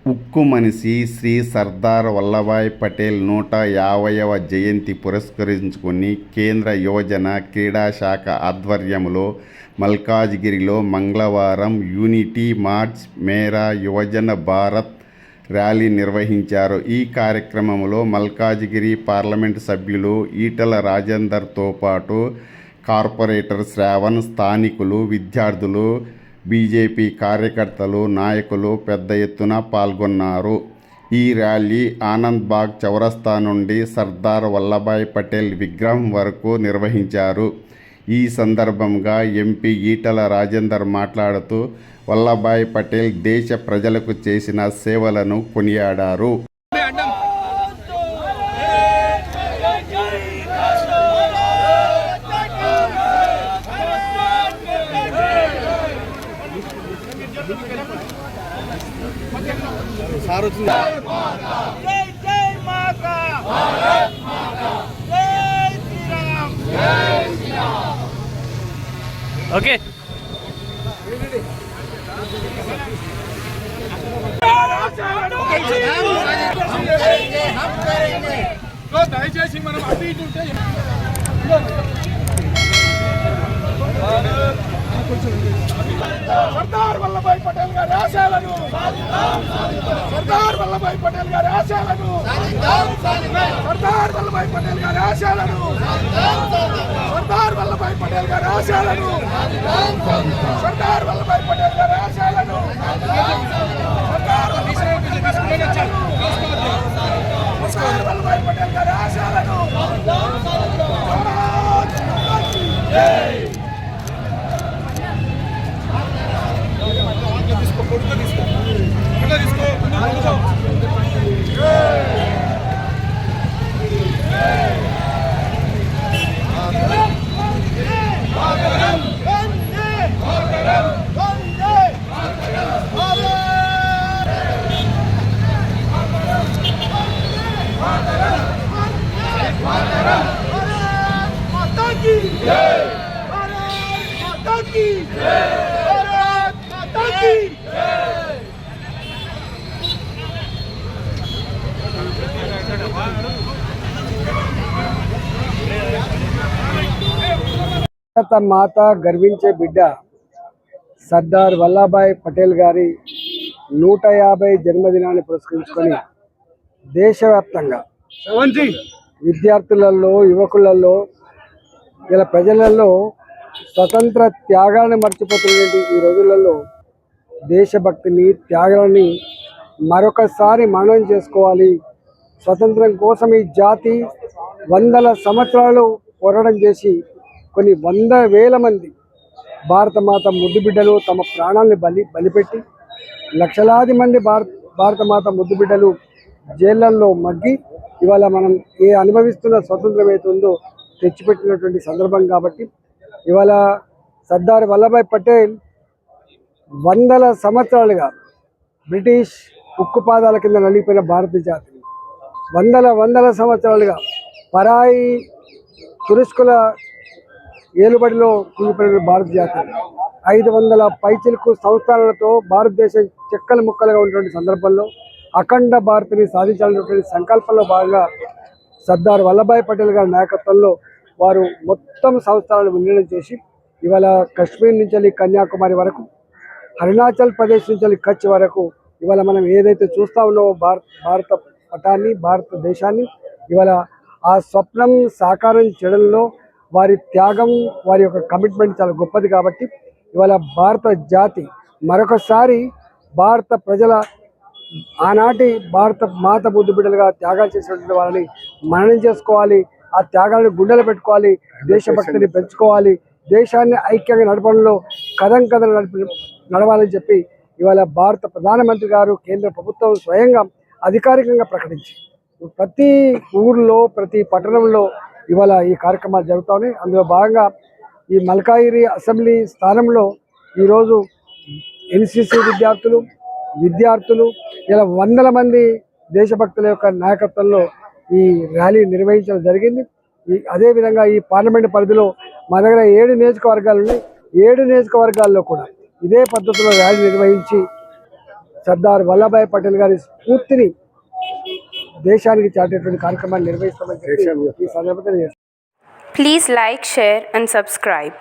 ఉక్కు మనిషి శ్రీ సర్దార్ వల్లభాయ్ పటేల్ 150వ జయంతి పురస్కరించుకుని కేంద్ర యువజన క్రీడా శాఖ ఆధ్వర్యంలో మల్కాజ్గిరిలో మంగళవారం యూనిటీ మార్చ్ మేరా యువజన భారత్ ర్యాలీ నిర్వహించారు. ఈ కార్యక్రమంలో మల్కాజ్గిరి పార్లమెంటు సభ్యులు ఈటల రాజేందర్తో పాటు కార్పొరేటర్ శ్రావణ్, స్థానికులు, విద్యార్థులు, బీజేపీ కార్యకర్తలు, నాయకులు పెద్ద ఎత్తున పాల్గొన్నారు. ఈ ర్యాలీ ఆనంద్ బాగ్ చౌరస్తా నుండి సర్దార్ వల్లభాయ్ పటేల్ విగ్రహం వరకు నిర్వహించారు. ఈ సందర్భంగా ఎంపీ ఈటల రాజేందర్ మాట్లాడుతూ వల్లభాయ్ పటేల్ దేశ ప్రజలకు చేసిన సేవలను కొనియాడారు. ఓకే దయచేసి మనం అటు ఇటు ఉంటే సర్దార్ వల్లభాయ్ పటేల్ గారి ఆశయాలను సర్దార్ వల్లభాయ్ పటేల్ గారి ఆశయాలను సర్దార్ వల్లభాయ్ పటేల్ గారి ఆశయాలను సర్దార్ వల్లభాయ్ పటేల్ గారి ఆశయాలను సర్దార్ వల్లభాయ్ పటేల్ గారి ఆశయాలను సర్దార్ వల్లభాయ్ పటేల్ గారి ఆశయాలను భారత మాత గర్వించే బిడ్డ సర్దార్ వల్లభాయ్ పటేల్ గారి 150 జన్మదినాన్ని పురస్కరించుకొని దేశవ్యాప్తంగా విద్యార్థులలో, యువకులలో, ఇలా ప్రజలలో స్వతంత్ర త్యాగాలను మర్చిపోతున్నటువంటి ఈ రోజులలో దేశభక్తిని, త్యాగాన్ని మరొకసారి మననం చేసుకోవాలి. స్వతంత్రం కోసం ఈ జాతి వందల సంవత్సరాలు పోరాటం చేసి కొన్ని 100,000 మంది భారతమాత ముద్దుబిడ్డలు తమ ప్రాణాలను బలిపెట్టి లక్షలాది మంది భారతమాత ముద్దుబిడ్డలు జైళ్ళల్లో మగ్గి ఇవాళ మనం అనుభవిస్తున్న స్వతంత్రం ఏతుందో తెచ్చిపెట్టినటువంటి సందర్భం. కాబట్టి ఇవాళ సర్దార్ వల్లభాయ్ పటేల్ వందల సంవత్సరాలుగా బ్రిటిష్ ఉక్కుపాదాల కింద నలిగిపోయిన భారత జాతిని వందల సంవత్సరాలుగా పరాయి తురుష్కుల ఏలుబడిలో కూలిపోయిన భారత జాతి 500 పైచిలకు సంస్థానాలతో భారతదేశం చెక్కలు ముక్కలుగా ఉన్నటువంటి సందర్భంలో అఖండ భారత్ని సాధించాలనేటువంటి సంకల్పంలో భాగంగా సర్దార్ వల్లభాయ్ పటేల్ గారి నాయకత్వంలో వారు మొత్తం సంస్థానాలను విలీనం చేసి ఇవాళ కశ్మీర్ నుంచి కన్యాకుమారి వరకు, అరుణాచల్ ప్రదేశ్ నుంచి కచ్ వరకు ఇవాళ మనం ఏదైతే చూస్తూ ఉన్నామో భారత పటాన్ని, భారతదేశాన్ని ఇవాళ ఆ స్వప్నం సాకారం చేయడంలో వారి త్యాగం, వారి యొక్క కమిట్మెంట్ చాలా గొప్పది. కాబట్టి ఇవాళ భారత జాతి మరొకసారి భారత ప్రజల ఆనాటి భారత మాత బుద్ధి బిడ్డలుగా త్యాగాలు చేసినటువంటి వాళ్ళని మననం చేసుకోవాలి. ఆ త్యాగాలను గుండెలు పెట్టుకోవాలి, దేశభక్తిని పెంచుకోవాలి, దేశాన్ని ఐక్యంగా నడపడంలో కథం నడవాలని చెప్పి ఇవాళ భారత ప్రధానమంత్రి గారు, కేంద్ర ప్రభుత్వం స్వయంగా అధికారికంగా ప్రకటించి ప్రతి ఊర్లో, ప్రతి పట్టణంలో ఇవాళ ఈ కార్యక్రమాలు జరుగుతూ ఉన్నాయి. అందులో భాగంగా ఈ మల్కాజిగిరి అసెంబ్లీ స్థానంలో ఈరోజు ఎన్సీసీ విద్యార్థులు ఇలా 100 మంది దేశభక్తుల యొక్క నాయకత్వంలో ఈ ర్యాలీ నిర్వహించడం జరిగింది. అదేవిధంగా ఈ పార్లమెంట్ పరిధిలో మా దగ్గర 7 నియోజకవర్గాలు ఉన్నాయి. 7 నియోజకవర్గాల్లో కూడా ఇదే పద్ధతిలో ర్యాలీ నిర్వహించి సర్దార్ వల్లభాయ్ పటేల్ గారి స్ఫూర్తిని దేశానికి చాటేటువంటి కార్యక్రమాన్ని నిర్వహిస్తామని చెప్పి ఈ సందర్భంగా Please like, share and subscribe.